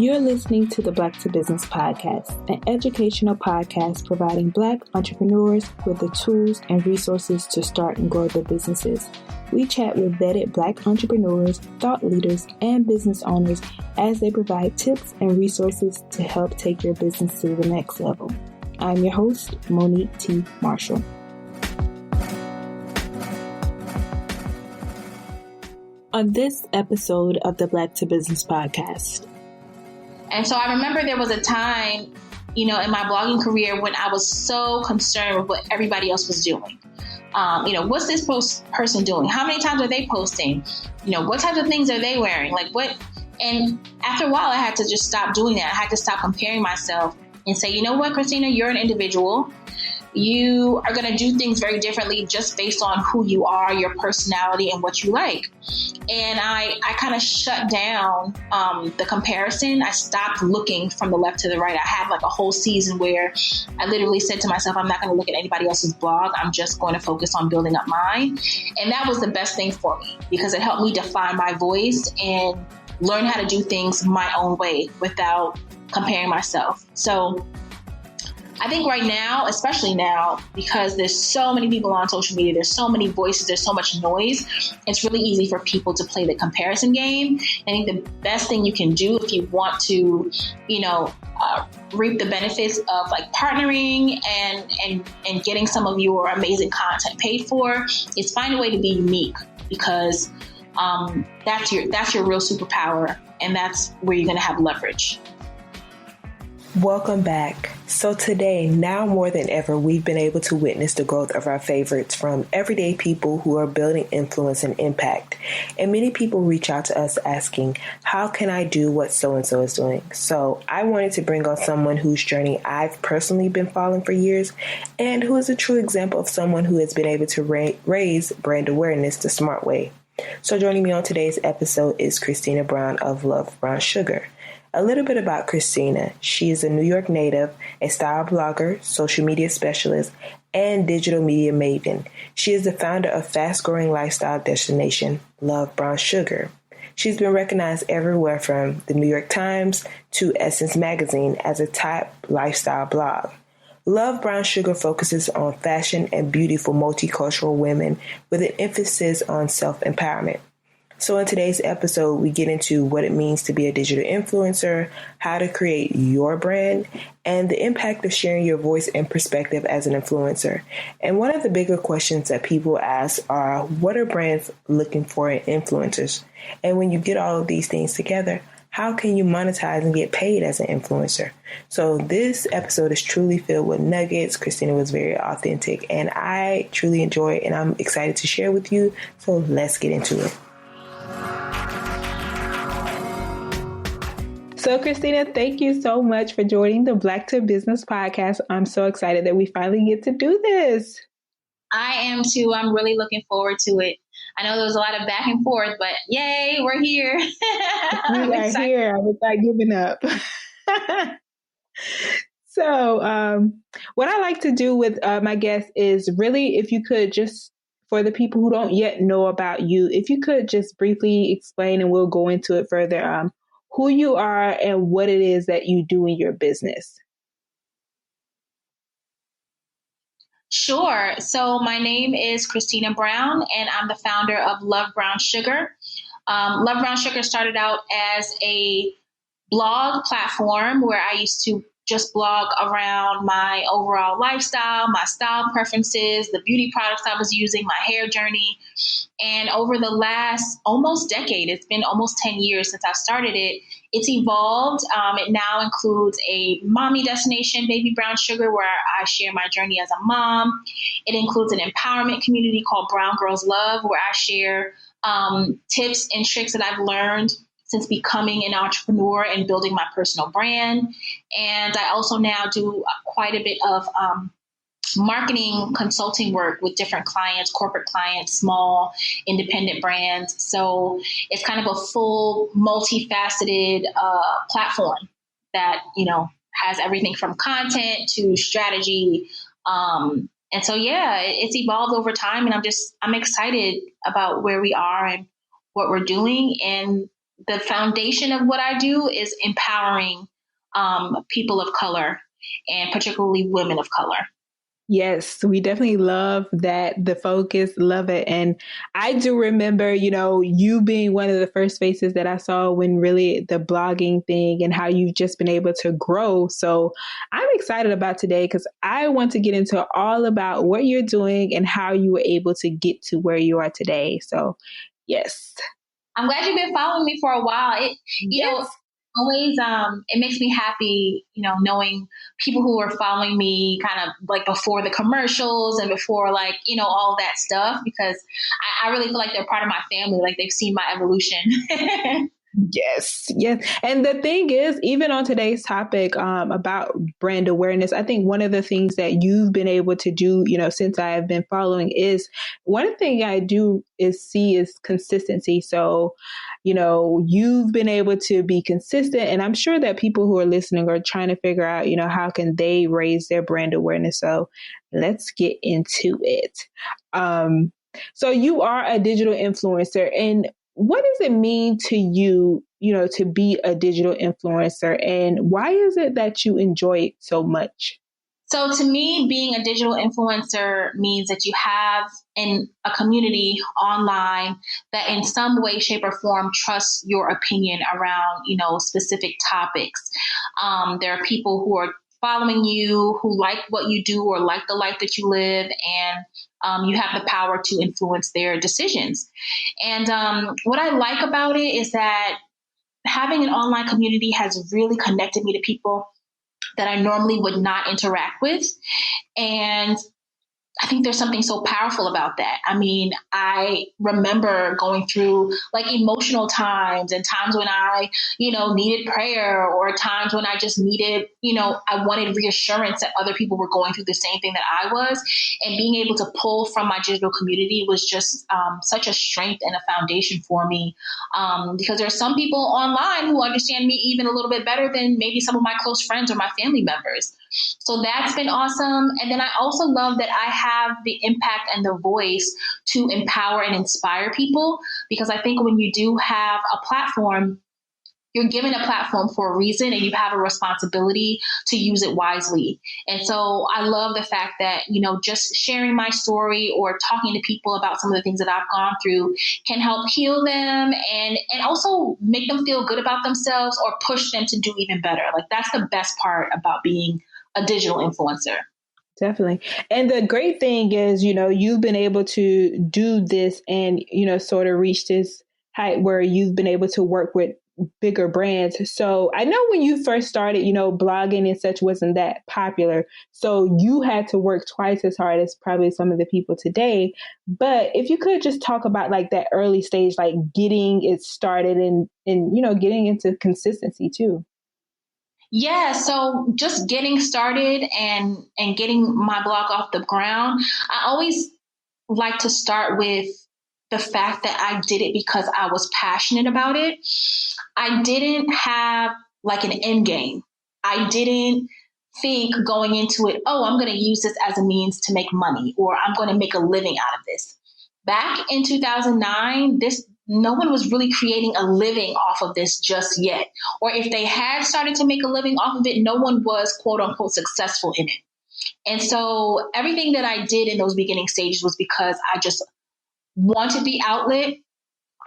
You're listening to the Black to Business podcast, an educational podcast providing Black entrepreneurs with the tools and resources to start and grow their businesses. We chat with vetted Black entrepreneurs, thought leaders, and business owners as they provide tips and resources to help take your business to the next level. I'm your host, Monique T. Marshall. On this episode of the Black to Business podcast. And so I remember there was a time, in my blogging career when I was so concerned with what everybody else was doing. What's this person doing? How many times are they posting? What types of things are they wearing? And after a while, I had to just stop doing that. I had to stop comparing myself and say, you know what, Christina, you're an individual. You are going to do things very differently just based on who you are, your personality, and what you like. And I kind of shut down the comparison. I stopped looking from the left to the right. I had like a whole season where I literally said to myself, I'm not going to look at anybody else's blog. I'm just going to focus on building up mine. And that was the best thing for me because it helped me define my voice and learn how to do things my own way without comparing myself. So I think right now, especially now, because there's so many people on social media, there's so many voices, there's so much noise, it's really easy for people to play the comparison game. I think the best thing you can do if you want to, reap the benefits of like partnering and getting some of your amazing content paid for is find a way to be unique because that's your real superpower and that's where you're going to have leverage. Welcome back. So today, now more than ever, we've been able to witness the growth of our favorites from everyday people who are building influence and impact. And many people reach out to us asking, how can I do what so-and-so is doing? So I wanted to bring on someone whose journey I've personally been following for years and who is a true example of someone who has been able to raise brand awareness the smart way. So joining me on today's episode is Christina Brown of LoveBrownSugar. A little bit about Christina. She is a New York native, a style blogger, social media specialist, and digital media maven. She is the founder of fast-growing lifestyle destination, LoveBrownSugar. She's been recognized everywhere from the New York Times to Essence Magazine as a top lifestyle blog. LoveBrownSugar focuses on fashion and beauty for multicultural women with an emphasis on self-empowerment. So in today's episode, we get into what it means to be a digital influencer, how to create your brand, and the impact of sharing your voice and perspective as an influencer. And one of the bigger questions that people ask are, what are brands looking for in influencers? And when you get all of these things together, how can you monetize and get paid as an influencer? So this episode is truly filled with nuggets. Christina was very authentic, and I truly enjoy it, and I'm excited to share with you. So let's get into it. So, Christina, thank you so much for joining the Black to Business podcast. I'm so excited that we finally get to do this. I am too. I'm really looking forward to it. I know there was a lot of back and forth, but yay, we're here. We are here. I was not giving up. So, what I like to do with my guests is really, if you could just, for the people who don't yet know about you, if you could just briefly explain, and we'll go into it further, who you are and what it is that you do in your business. Sure. So my name is Christina Brown, and I'm the founder of LoveBrownSugar. LoveBrownSugar started out as a blog platform where I used to just blog around my overall lifestyle, my style preferences, the beauty products I was using, my hair journey. And over the last almost decade, it's been almost 10 years since I started it, it's evolved. It now includes a mommy destination, Baby Brown Sugar, where I share my journey as a mom. It includes an empowerment community called Brown Girls Love, where I share tips and tricks that I've learned since becoming an entrepreneur and building my personal brand. And I also now do quite a bit of marketing consulting work with different clients, corporate clients, small independent brands. So it's kind of a full multifaceted platform that, has everything from content to strategy. And so, it's evolved over time, and I'm excited about where we are and what we're doing and the foundation of what I do is empowering people of color and particularly women of color. Yes, we definitely love that, the focus, love it. And I do remember, you being one of the first faces that I saw when really the blogging thing and how you've just been able to grow. So I'm excited about today because I want to get into all about what you're doing and how you were able to get to where you are today. So, yes. I'm glad you've been following me for a while. Always it makes me happy, knowing people who are following me kind of like before the commercials and before like, all that stuff, because I really feel like they're part of my family. Like they've seen my evolution. Yes. And the thing is, even on today's topic about brand awareness, I think one of the things that you've been able to do, since I have been following, is one thing I do see is consistency. So, you've been able to be consistent, and I'm sure that people who are listening are trying to figure out, how can they raise their brand awareness. So let's get into it. So you are a digital influencer, and what does it mean to you, to be a digital influencer, and why is it that you enjoy it so much? So to me, being a digital influencer means that you have a community online that in some way, shape, or form trusts your opinion around, specific topics. There are people who are following you, who like what you do or like the life that you live, and you have the power to influence their decisions. And what I like about it is that having an online community has really connected me to people that I normally would not interact with. And I think there's something so powerful about that. I mean, I remember going through like emotional times and times when I, needed prayer, or times when I just needed, I wanted reassurance that other people were going through the same thing that I was. And being able to pull from my digital community was just such a strength and a foundation for me. Because there are some people online who understand me even a little bit better than maybe some of my close friends or my family members. So that's been awesome. And then I also love that I have the impact and the voice to empower and inspire people, because I think when you do have a platform, you're given a platform for a reason, and you have a responsibility to use it wisely. And so I love the fact that, just sharing my story or talking to people about some of the things that I've gone through can help heal them and also make them feel good about themselves or push them to do even better. Like that's the best part about being a digital influencer. Definitely. And the great thing is, you've been able to do this and, sort of reach this height where you've been able to work with bigger brands. So I know when you first started, blogging and such wasn't that popular. So you had to work twice as hard as probably some of the people today. But if you could just talk about like that early stage, like getting it started and getting into consistency too. Yeah, so just getting started and getting my blog off the ground, I always like to start with the fact that I did it because I was passionate about it. I didn't have like an end game. I didn't think going into it, oh, I'm going to use this as a means to make money, or I'm going to make a living out of this. Back in 2009, no one was really creating a living off of this just yet. Or if they had started to make a living off of it, no one was quote unquote successful in it. And so everything that I did in those beginning stages was because I just wanted the outlet.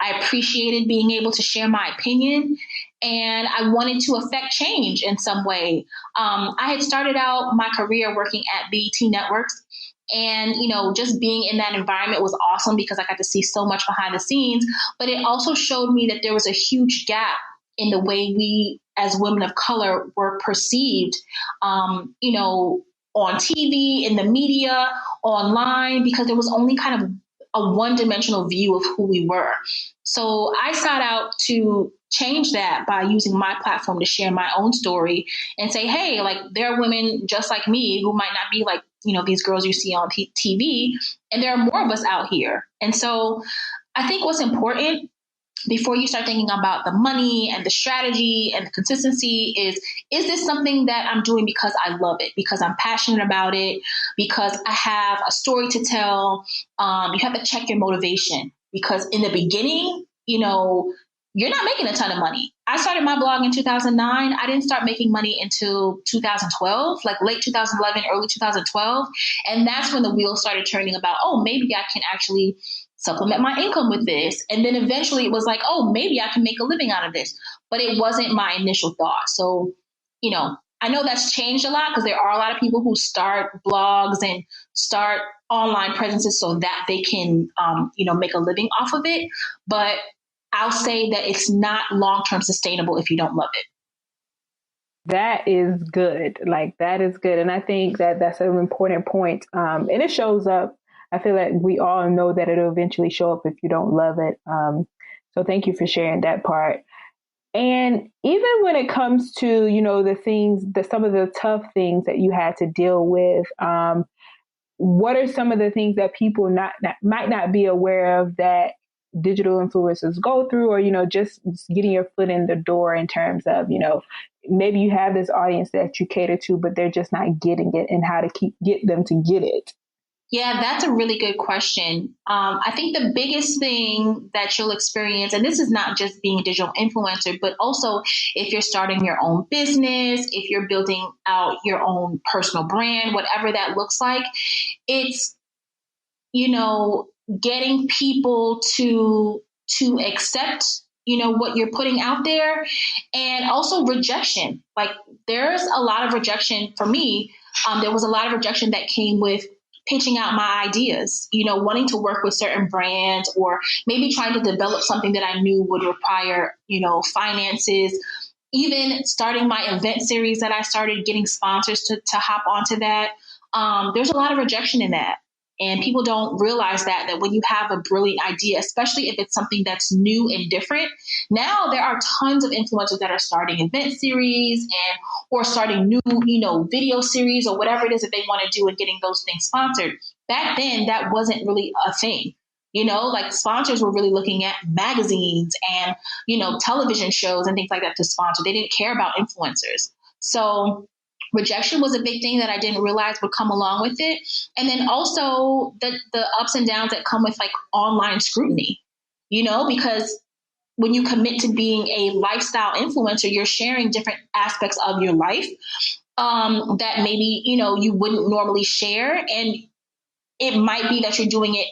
I appreciated being able to share my opinion, and I wanted to affect change in some way. I had started out my career working at BET Networks. And, just being in that environment was awesome because I got to see so much behind the scenes. But it also showed me that there was a huge gap in the way we as women of color were perceived, on TV, in the media, online, because there was only kind of a one-dimensional view of who we were. So I sought out to change that by using my platform to share my own story and say, hey, like there are women just like me who might not be like, these girls you see on TV, and there are more of us out here. And so I think what's important before you start thinking about the money and the strategy and the consistency is this something that I'm doing because I love it, because I'm passionate about it, because I have a story to tell? You have to check your motivation, because in the beginning, you're not making a ton of money. I started my blog in 2009. I didn't start making money until 2012, like late 2011, early 2012. And that's when the wheels started turning about, oh, maybe I can actually supplement my income with this. And then eventually it was like, oh, maybe I can make a living out of this. But it wasn't my initial thought. So, I know that's changed a lot because there are a lot of people who start blogs and start online presences so that they can, make a living off of it. But I'll say that it's not long-term sustainable if you don't love it. That is good. Like, that is good. And I think that that's an important point. And it shows up. I feel like we all know that it'll eventually show up if you don't love it. So thank you for sharing that part. And even when it comes to, some of the tough things that you had to deal with, what are some of the things that people might not be aware of that digital influencers go through, or, just getting your foot in the door in terms of, maybe you have this audience that you cater to, but they're just not getting it, and how to get them to get it? Yeah, that's a really good question. I think the biggest thing that you'll experience, and this is not just being a digital influencer, but also if you're starting your own business, if you're building out your own personal brand, whatever that looks like, it's, getting people to accept, what you're putting out there, and also rejection. Like, there's a lot of rejection for me. There was a lot of rejection that came with pitching out my ideas, wanting to work with certain brands, or maybe trying to develop something that I knew would require, finances. Even starting my event series that I started, getting sponsors to hop onto that. There's a lot of rejection in that. And people don't realize that when you have a brilliant idea, especially if it's something that's new and different. Now there are tons of influencers that are starting event series or starting new, video series or whatever it is that they want to do, and getting those things sponsored. Back then, that wasn't really a thing. Like, sponsors were really looking at magazines and, television shows and things like that to sponsor. They didn't care about influencers. So rejection was a big thing that I didn't realize would come along with it. And then also the ups and downs that come with, like, online scrutiny, because when you commit to being a lifestyle influencer, you're sharing different aspects of your life that maybe, you wouldn't normally share. And it might be that you're doing it,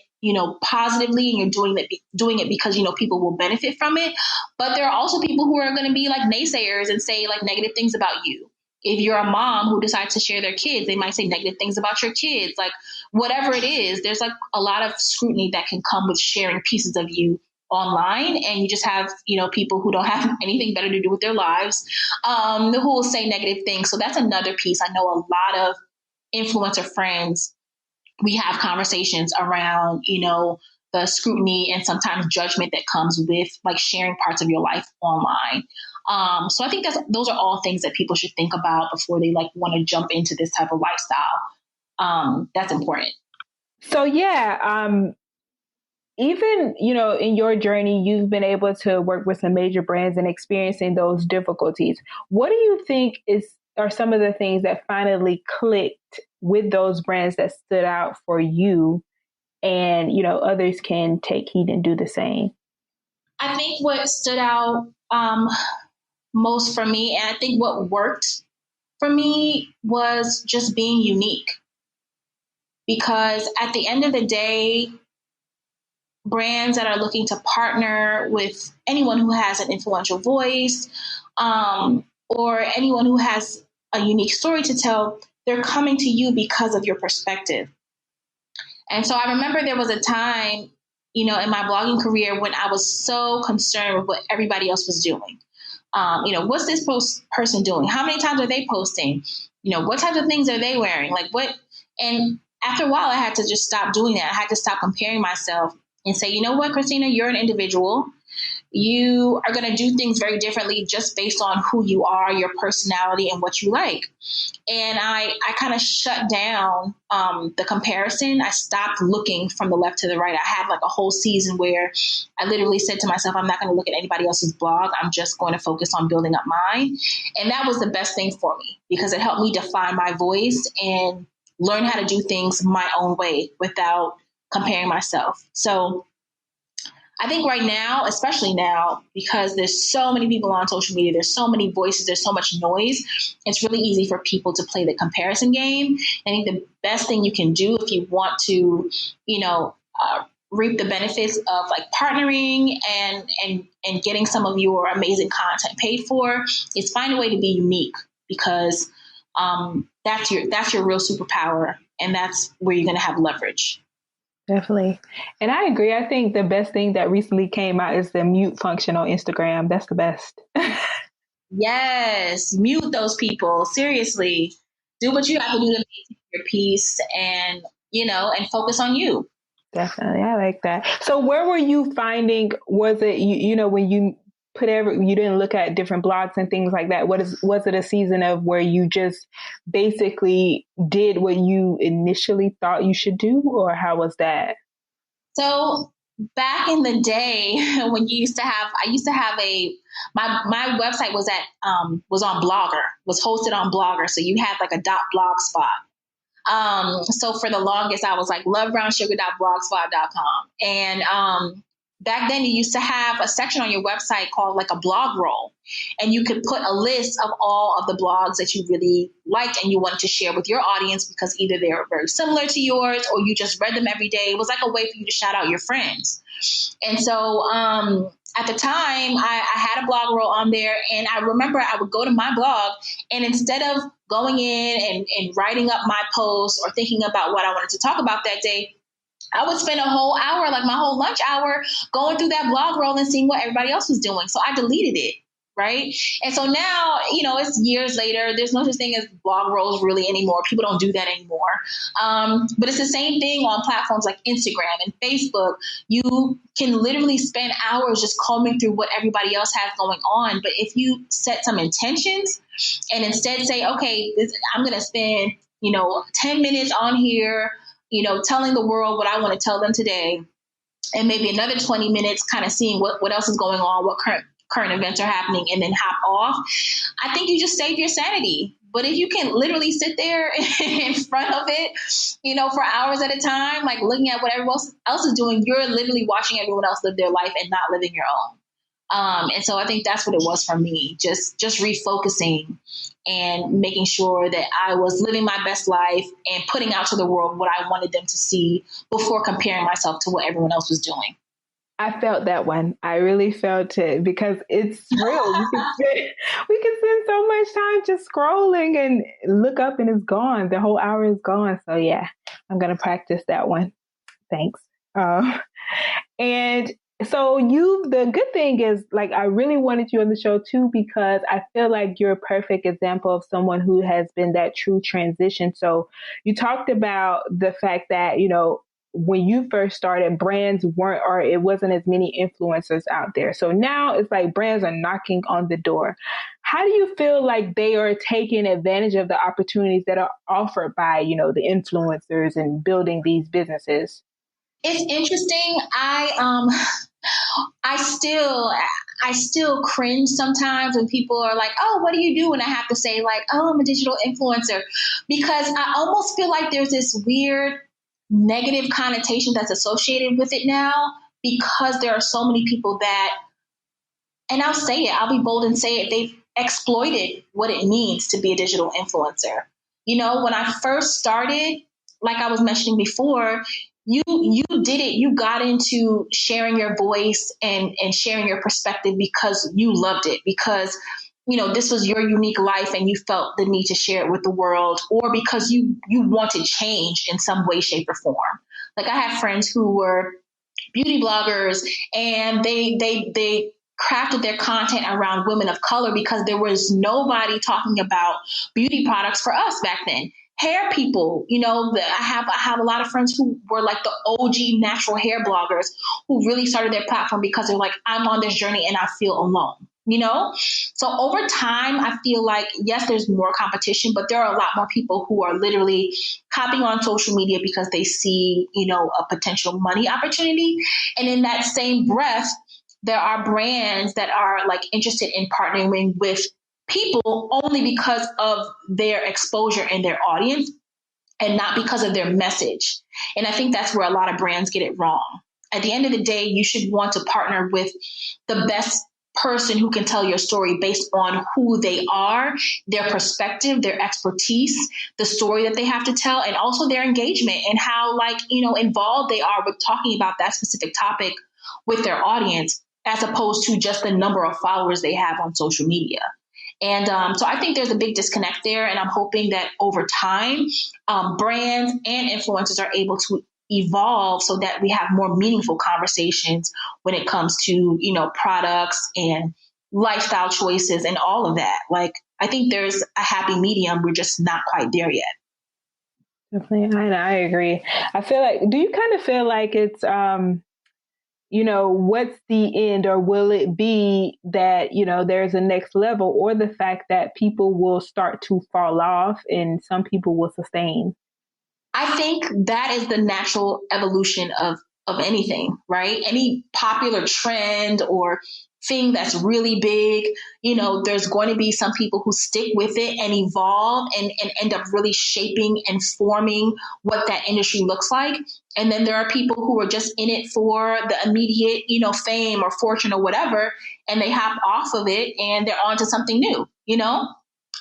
positively, and you're doing it because, people will benefit from it. But there are also people who are going to be like naysayers and say, like, negative things about you. If you're a mom who decides to share their kids, they might say negative things about your kids. Like, whatever it is, there's, like, a lot of scrutiny that can come with sharing pieces of you online. And you just have, people who don't have anything better to do with their lives, who will say negative things. So that's another piece. I know a lot of influencer friends, we have conversations around, the scrutiny and sometimes judgment that comes with, like, sharing parts of your life online. So I think those are all things that people should think about before they, like, want to jump into this type of lifestyle. That's important. So even, in your journey, you've been able to work with some major brands and experiencing those difficulties. What do you think are some of the things that finally clicked with those brands that stood out for you, and, others can take heed and do the same? I think what stood out most for me, and I think what worked for me, was just being unique. Because at the end of the day, brands that are looking to partner with anyone who has an influential voice, or anyone who has a unique story to tell, they're coming to you because of your perspective. And so I remember there was a time, in my blogging career when I was so concerned with what everybody else was doing. What's this person doing? How many times are they posting? What types of things are they wearing? Like, what? And after a while, I had to just stop doing that. I had to stop comparing myself and say, you know what, Christina, you're an individual. You are going to do things very differently just based on who you are, your personality, and what you like. And I kind of shut down the comparison. I stopped looking from the left to the right. I had, like, a whole season where I literally said to myself, I'm not going to look at anybody else's blog. I'm just going to focus on building up mine. And that was the best thing for me, because it helped me define my voice and learn how to do things my own way without comparing myself. So I think right now, especially now, because there's so many people on social media, there's so many voices, there's so much noise, it's really easy for people to play the comparison game. I think the best thing you can do if you want to, reap the benefits of like partnering and getting some of your amazing content paid for is find a way to be unique, because that's your real superpower, and that's where you're going to have leverage. Definitely. And I agree. I think the best thing that recently came out is the mute function on Instagram. That's the best. Yes. Mute those people. Seriously. Do what you have to do to make your peace and focus on you. Definitely. I like that. So where were you finding, was it, when you you didn't look at different blogs and things like that? Was it a season of where you just basically did what you initially thought you should do, or how was that? So back in the day when I used to have my website was on Blogger, was hosted on Blogger. So you had like a .blogspot. So for the longest, I was like LoveBrownSugar.blogspot.com. And back then you used to have a section on your website called like a blog roll. And you could put a list of all of the blogs that you really liked and you wanted to share with your audience, because either they were very similar to yours or you just read them every day. It was like a way for you to shout out your friends. And so at the time, I had a blog roll on there, and I remember I would go to my blog, and instead of going in and writing up my post or thinking about what I wanted to talk about that day, I would spend a whole hour, like my whole lunch hour, going through that blog roll and seeing what everybody else was doing. So I deleted it. Right. And so now, it's years later. There's no such thing as blog rolls really anymore. People don't do that anymore. But it's the same thing on platforms like Instagram and Facebook. You can literally spend hours just combing through what everybody else has going on. But if you set some intentions and instead say, okay, I'm going to spend, 10 minutes on here, telling the world what I want to tell them today, and maybe another 20 minutes kind of seeing what else is going on, what current events are happening, and then hop off, I think you just save your sanity. But if you can literally sit there in front of it, for hours at a time, like looking at what everyone else is doing, you're literally watching everyone else live their life and not living your own. And so I think that's what it was for me, just refocusing and making sure that I was living my best life and putting out to the world what I wanted them to see before comparing myself to what everyone else was doing. I felt that one. I really felt it, because it's real. We can spend so much time just scrolling and look up and it's gone. The whole hour is gone. So yeah, I'm going to practice that one. Thanks. And so the good thing is, like, I really wanted you on the show too, because I feel like you're a perfect example of someone who has been that true transition. So you talked about the fact that, when you first started, brands it wasn't as many influencers out there. So now it's like brands are knocking on the door. How do you feel like they are taking advantage of the opportunities that are offered by, the influencers and building these businesses? It's interesting. I still cringe sometimes when people are like, oh, what do you do? And I have to say like, oh, I'm a digital influencer, because I almost feel like there's this weird negative connotation that's associated with it now, because there are so many people that, and I'll say it, I'll be bold and say it, they've exploited what it means to be a digital influencer. When I first started, like I was mentioning before, you did it. You got into sharing your voice and sharing your perspective because you loved it, because this was your unique life and you felt the need to share it with the world, or because you wanted change in some way, shape, or form. Like I have friends who were beauty bloggers, and they crafted their content around women of color because there was nobody talking about beauty products for us back then. Hair people, I have a lot of friends who were like the OG natural hair bloggers who really started their platform because they're like, I'm on this journey and I feel alone. So over time, I feel like, yes, there's more competition, but there are a lot more people who are literally hopping on social media because they see, a potential money opportunity. And in that same breath, there are brands that are like interested in partnering with people only because of their exposure and their audience, and not because of their message. And I think that's where a lot of brands get it wrong. At the end of the day, you should want to partner with the best person who can tell your story based on who they are, their perspective, their expertise, the story that they have to tell, and also their engagement and how involved they are with talking about that specific topic with their audience, as opposed to just the number of followers they have on social media. And so I think there's a big disconnect there. And I'm hoping that over time, brands and influencers are able to evolve so that we have more meaningful conversations when it comes to, products and lifestyle choices and all of that. Like, I think there's a happy medium. We're just not quite there yet. Definitely. I agree. I feel like, do you kind of feel like it's, what's the end, or will it be that, there's a next level, or the fact that people will start to fall off and some people will sustain? I think that is the natural evolution of anything, right? Any popular trend or thing that's really big, there's going to be some people who stick with it and evolve and end up really shaping and forming what that industry looks like. And then there are people who are just in it for the immediate, fame or fortune or whatever, and they hop off of it and they're on to something new,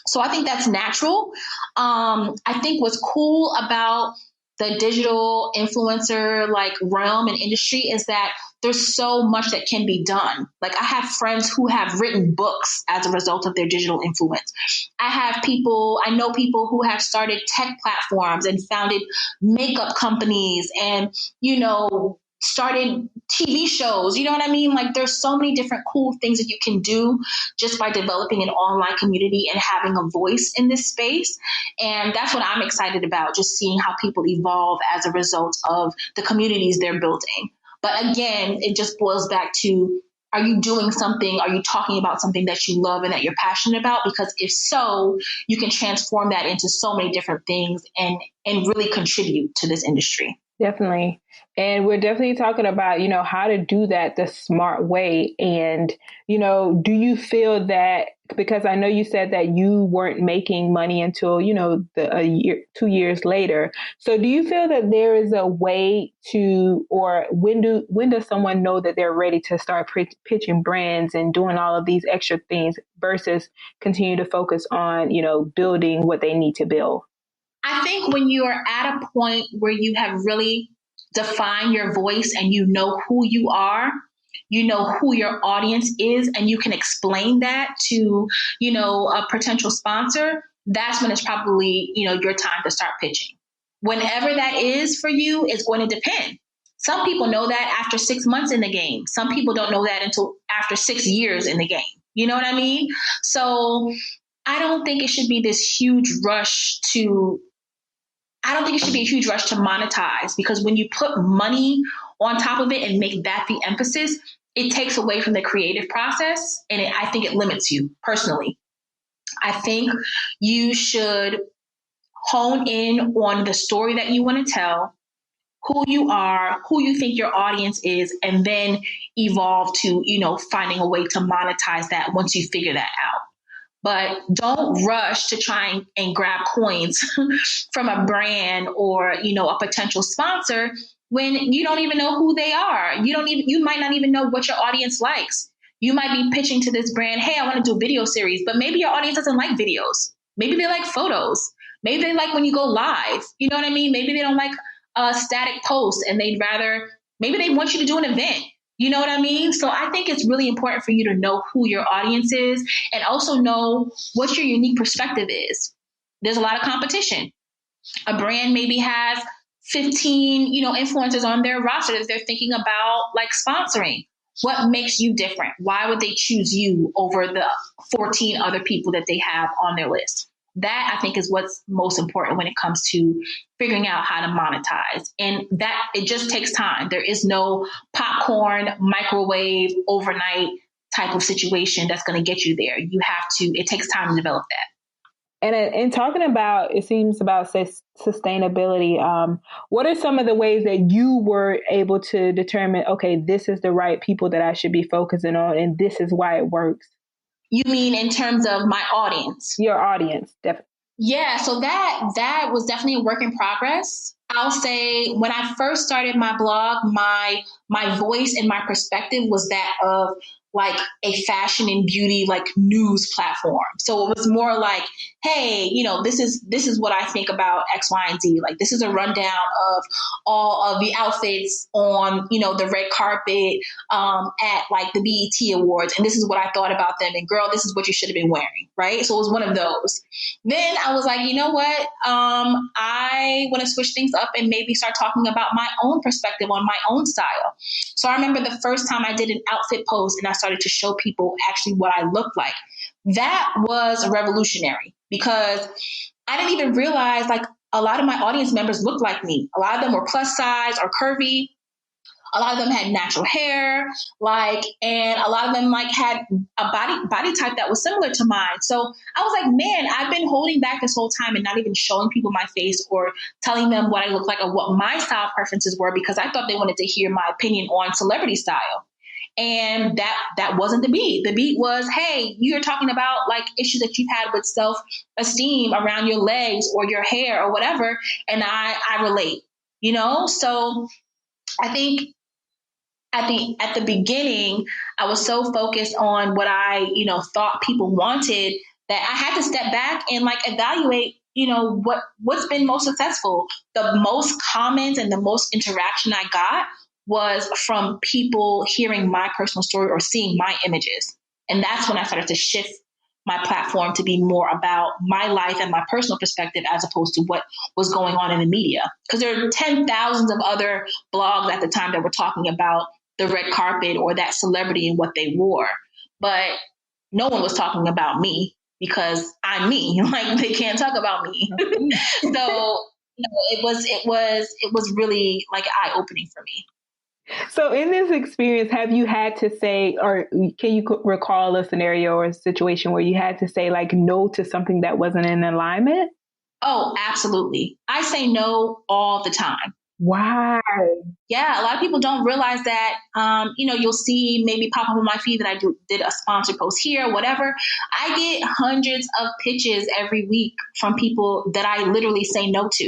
So I think that's natural. I think what's cool about the digital influencer realm and industry is that there's so much that can be done. Like, I have friends who have written books as a result of their digital influence. I know people who have started tech platforms and founded makeup companies and, started TV shows. You know what I mean? Like, there's so many different cool things that you can do just by developing an online community and having a voice in this space. And that's what I'm excited about, just seeing how people evolve as a result of the communities they're building. But again, it just boils back to, are you doing something? Are you talking about something that you love and that you're passionate about? Because if so, you can transform that into so many different things and really contribute to this industry. Definitely. And we're definitely talking about, how to do that the smart way. And, do you feel that, because I know you said that you weren't making money until, a year, 2 years later. So do you feel that there is a way to, or when does someone know that they're ready to start pitching brands and doing all of these extra things versus continue to focus on, building what they need to build? I think when you are at a point where you have really defined your voice and you know who you are, you know who your audience is, and you can explain that to, a potential sponsor, that's when it's probably, your time to start pitching. Whenever that is for you, it's going to depend. Some people know that after 6 months in the game. Some people don't know that until after 6 years in the game. You know what I mean? So I don't think it should be this huge rush to monetize, because when you put money on top of it and make that the emphasis, it takes away from the creative process. And I think it limits you personally. I think you should hone in on the story that you want to tell, who you are, who you think your audience is, and then evolve to, finding a way to monetize that once you figure that out. But don't rush to try and grab coins from a brand or, a potential sponsor when you don't even know who they are. You might not even know what your audience likes. You might be pitching to this brand, hey, I want to do a video series, but maybe your audience doesn't like videos. Maybe they like photos. Maybe they like when you go live. You know what I mean? Maybe they don't like a static post and maybe they want you to do an event. You know what I mean? So I think it's really important for you to know who your audience is and also know what your unique perspective is. There's a lot of competition. A brand maybe has 15, influencers on their roster that they're thinking about sponsoring. What makes you different? Why would they choose you over the 14 other people that they have on their list? That, I think, is what's most important when it comes to figuring out how to monetize. And that it just takes time. There is no popcorn, microwave, overnight type of situation that's going to get you there. It takes time to develop that. And in talking about, it seems about sustainability, what are some of the ways that you were able to determine, okay, this is the right people that I should be focusing on, and this is why it works? You mean in terms of my audience? Your audience, definitely. Yeah, so that was definitely a work in progress. I'll say when I first started my blog, my voice and my perspective was that of like a fashion and beauty like news platform. So it was more like, hey, this is what I think about X, Y, and Z. Like this is a rundown of all of the outfits on, the red carpet at like the BET Awards, and this is what I thought about them. And girl, this is what you should have been wearing, right? So it was one of those. Then I was like, you know what? I want to switch things up and maybe start talking about my own perspective on my own style. So I remember the first time I did an outfit post and I started to show people actually what I looked like. That was revolutionary because I didn't even realize like a lot of my audience members looked like me. A lot of them were plus size or curvy. A lot of them had natural hair, and a lot of them had a body type that was similar to mine. So I was like, man, I've been holding back this whole time and not even showing people my face or telling them what I look like or what my style preferences were because I thought they wanted to hear my opinion on celebrity style. And that wasn't the beat. The beat was, hey, you're talking about like issues that you've had with self-esteem around your legs or your hair or whatever. And I relate, So I think at the beginning, I was so focused on what I, thought people wanted that I had to step back and evaluate, what's been most successful. The most comments and the most interaction I got was from people hearing my personal story or seeing my images. And that's when I started to shift my platform to be more about my life and my personal perspective as opposed to what was going on in the media. Because there are 10,000s of other blogs at the time that were talking about the red carpet or that celebrity and what they wore. But no one was talking about me because I'm me. They can't talk about me. So it was really eye-opening for me. So in this experience, have you had to say, or can you recall a scenario or a situation where you had to say no to something that wasn't in alignment? Oh, absolutely. I say no all the time. Why? Yeah, a lot of people don't realize that, you'll see maybe pop up on my feed that I did a sponsored post here, whatever. I get hundreds of pitches every week from people that I literally say no to.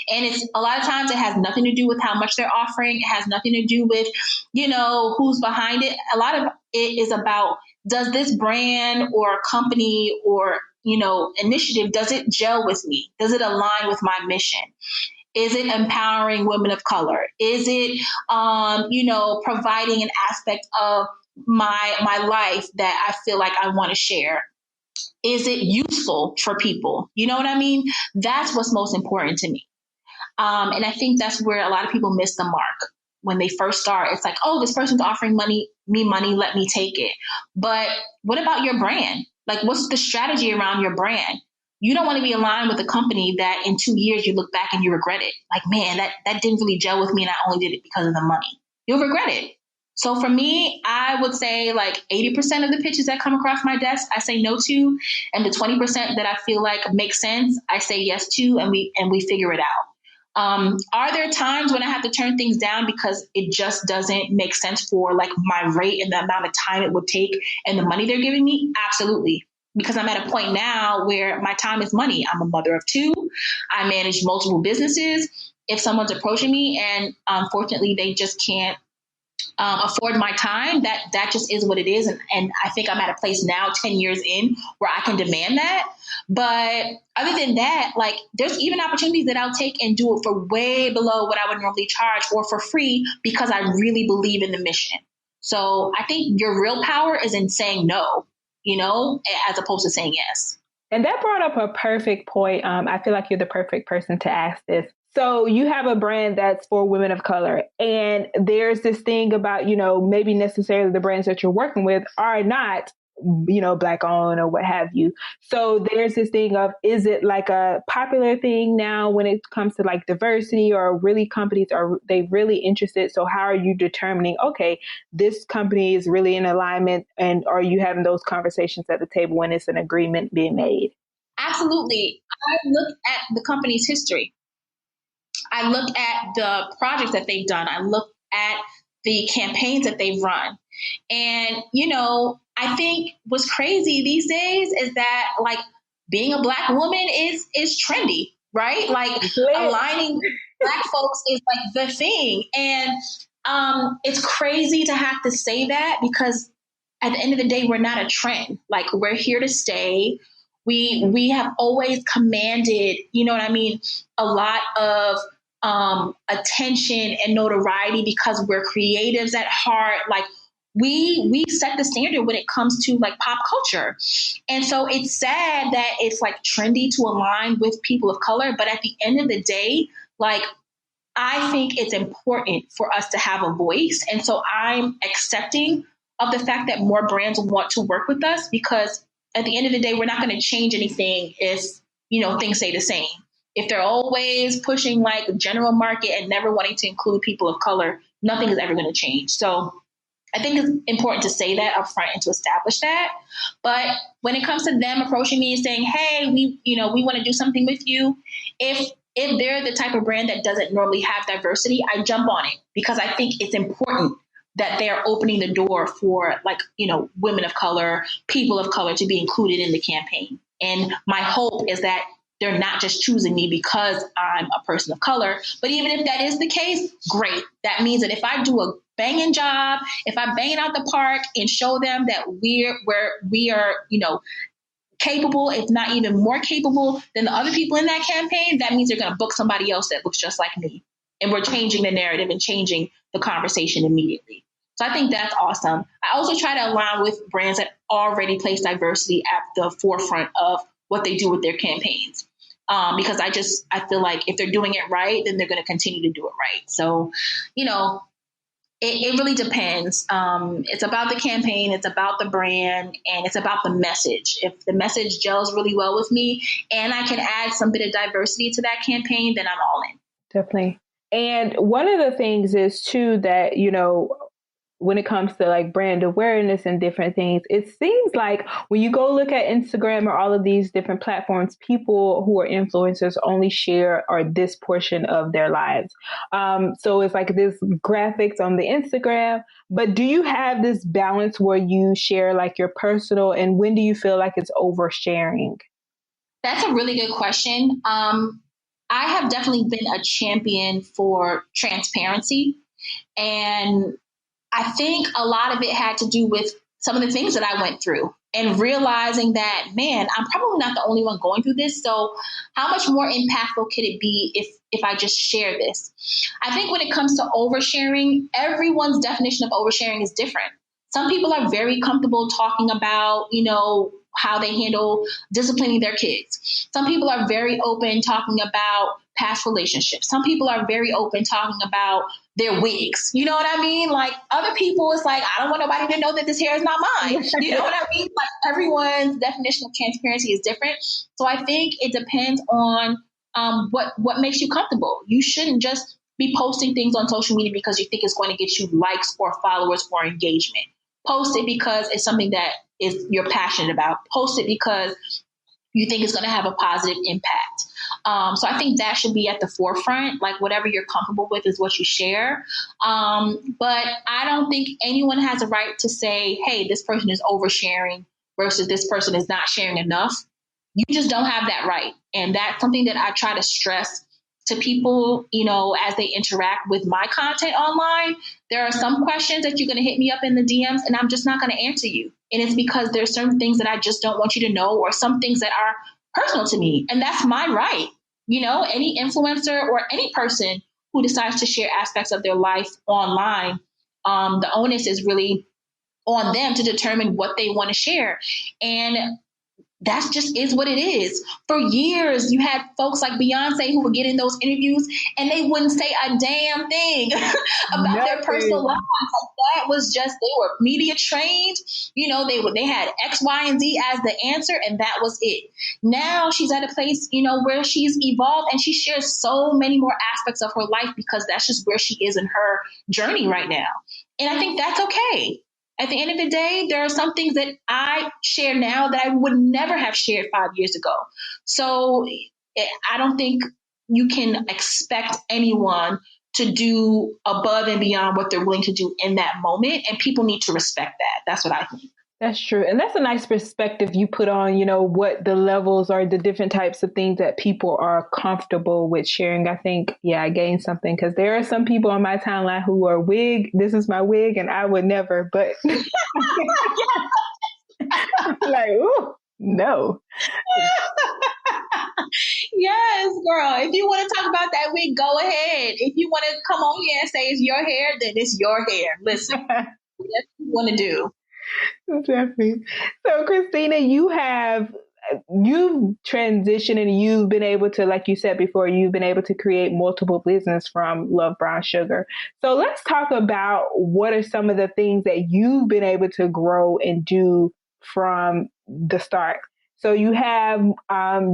And it's a lot of times it has nothing to do with how much they're offering. It has nothing to do with, who's behind it. A lot of it is about, does this brand or company or, initiative, does it gel with me? Does it align with my mission? Is it empowering women of color? Is it, providing an aspect of my life that I feel like I want to share? Is it useful for people? You know what I mean? That's what's most important to me. And I think that's where a lot of people miss the mark. When they first start, it's like, oh, this person's offering me money, let me take it. But what about your brand? What's the strategy around your brand? You don't want to be aligned with a company that in 2 years you look back and you regret it. Man, that didn't really gel with me and I only did it because of the money. You'll regret it. So for me, I would say 80% of the pitches that come across my desk, I say no to. And the 20% that I feel like makes sense, I say yes to, and we figure it out. Are there times when I have to turn things down because it just doesn't make sense for my rate and the amount of time it would take and the money they're giving me? Absolutely. Because I'm at a point now where my time is money. I'm a mother of 2. I manage multiple businesses. If someone's approaching me and unfortunately they just can't afford my time, that just is what it is. And I think I'm at a place now 10 years in where I can demand that. But other than that, there's even opportunities that I'll take and do it for way below what I would normally charge or for free because I really believe in the mission. So I think your real power is in saying no, as opposed to saying yes. And that brought up a perfect point. I feel like you're the perfect person to ask this. So you have a brand that's for women of color. And there's this thing about, maybe necessarily the brands that you're working with are not, Black owned or what have you. So there's this thing of, is it a popular thing now when it comes to diversity, or really companies, are they really interested? So how are you determining, okay, this company is really in alignment, and are you having those conversations at the table when it's an agreement being made? Absolutely. I look at the company's history. I look at the projects that they've done. I look at the campaigns that they've run. And, I think what's crazy these days is that being a Black woman is trendy, right? Like aligning with Black folks is like the thing. And it's crazy to have to say that, because at the end of the day, we're not a trend. Like, we're here to stay. We have always commanded, you know what I mean, a lot of attention and notoriety because we're creatives at heart. Like, we set the standard when it comes to like pop culture. And so it's sad that it's like trendy to align with people of color. But at the end of the day, like, I think it's important for us to have a voice. And so I'm accepting of the fact that more brands want to work with us, because at the end of the day, we're not going to change anything if, you know, things stay the same. If they're always pushing like general market and never wanting to include people of color, nothing is ever going to change. So I think it's important to say that up front and to establish that. But when it comes to them approaching me and saying, hey, we want to do something with you, if they're the type of brand that doesn't normally have diversity, I jump on it, because I think it's important that they're opening the door for, like, you know, women of color, people of color to be included in the campaign. And my hope is that they're not just choosing me because I'm a person of color. But even if that is the case, great. That means that if I do a banging job, if I bang it out the park and show them that we are, you know, capable, if not even more capable than the other people in that campaign, that means they're going to book somebody else that looks just like me. And we're changing the narrative and changing the conversation immediately. So I think that's awesome. I also try to align with brands that already place diversity at the forefront of what they do with their campaigns. Because I feel like if they're doing it right, then they're going to continue to do it right. So, you know, it really depends. It's about the campaign, it's about the brand, and it's about the message. If the message gels really well with me and I can add some bit of diversity to that campaign, then I'm all in. Definitely. And one of the things is too that, you know, when it comes to like brand awareness and different things, it seems like when you go look at Instagram or all of these different platforms, people who are influencers only share or this portion of their lives. So it's like this graphics on the Instagram, but do you have this balance where you share like your personal, and when do you feel like it's oversharing? That's a really good question. I have definitely been a champion for transparency, and I think a lot of it had to do with some of the things that I went through and realizing that, man, I'm probably not the only one going through this. So how much more impactful could it be if I just share this? I think when it comes to oversharing, everyone's definition of oversharing is different. Some people are very comfortable talking about, you know, how they handle disciplining their kids. Some people are very open talking about past relationships. Some people are very open talking about their wigs. You know what I mean? Like, other people, it's like, I don't want nobody to know that this hair is not mine. You know what I mean? Like, everyone's definition of transparency is different. So I think it depends on what makes you comfortable. You shouldn't just be posting things on social media because you think it's going to get you likes or followers or engagement. Post it because it's something that you're passionate about. Post it because you think it's going to have a positive impact. So I think that should be at the forefront. Like, whatever you're comfortable with is what you share. But I don't think anyone has a right to say, hey, this person is oversharing versus this person is not sharing enough. You just don't have that right. And that's something that I try to stress to people, you know, as they interact with my content online. There are some questions that you're going to hit me up in the DMs and I'm just not going to answer you. And it's because there's certain things that I just don't want you to know, or some things that are personal to me. And that's my right. You know, any influencer or any person who decides to share aspects of their life online, the onus is really on them to determine what they want to share. And that just is what it is. For years, you had folks like Beyonce who would get in those interviews and they wouldn't say a damn thing about their personal lives. Like, that was just, they were media trained. You know, they had X, Y, and Z as the answer, and that was it. Now she's at a place, you know, where she's evolved and she shares so many more aspects of her life because that's just where she is in her journey right now. And I think that's okay. At the end of the day, there are some things that I share now that I would never have shared 5 years ago. So I don't think you can expect anyone to do above and beyond what they're willing to do in that moment. And people need to respect that. That's what I think. That's true. And that's a nice perspective you put on, what the levels are, the different types of things that people are comfortable with sharing. I think, I gained something because there are some people on my timeline who are wig. This is my wig and I would never, but like, ooh, no. Yes, girl. If you want to talk about that wig, go ahead. If you want to come on here and say it's your hair, then it's your hair. Listen, that's what you want to do. Definitely. So, Christina, you've transitioned and you've been able to, like you said before, you've been able to create multiple business from LoveBrownSugar. So let's talk about what are some of the things that you've been able to grow and do from the start. So you have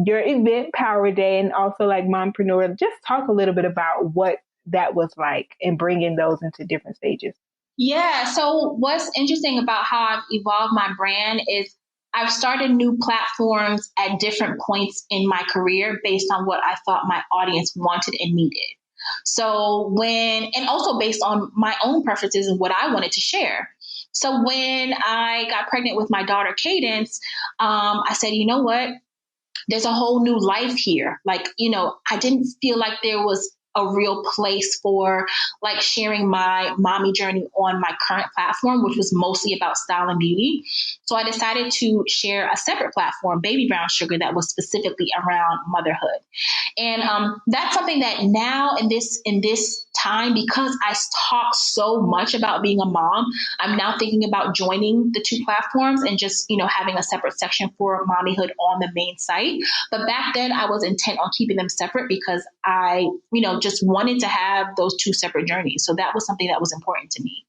your event Power Day and also like Mompreneur. Just talk a little bit about what that was like and bringing those into different stages. Yeah. So what's interesting about how I've evolved my brand is I've started new platforms at different points in my career based on what I thought my audience wanted and needed. So and also based on my own preferences and what I wanted to share. So when I got pregnant with my daughter, Cadence, I said, you know what? There's a whole new life here. Like, I didn't feel like there was a real place for like sharing my mommy journey on my current platform, which was mostly about style and beauty. So I decided to share a separate platform, LoveBrownSugar, that was specifically around motherhood. And that's something that now in this time, because I talk so much about being a mom, I'm now thinking about joining the two platforms and just, having a separate section for mommyhood on the main site. But back then I was intent on keeping them separate because I, just wanted to have those two separate journeys. So that was something that was important to me.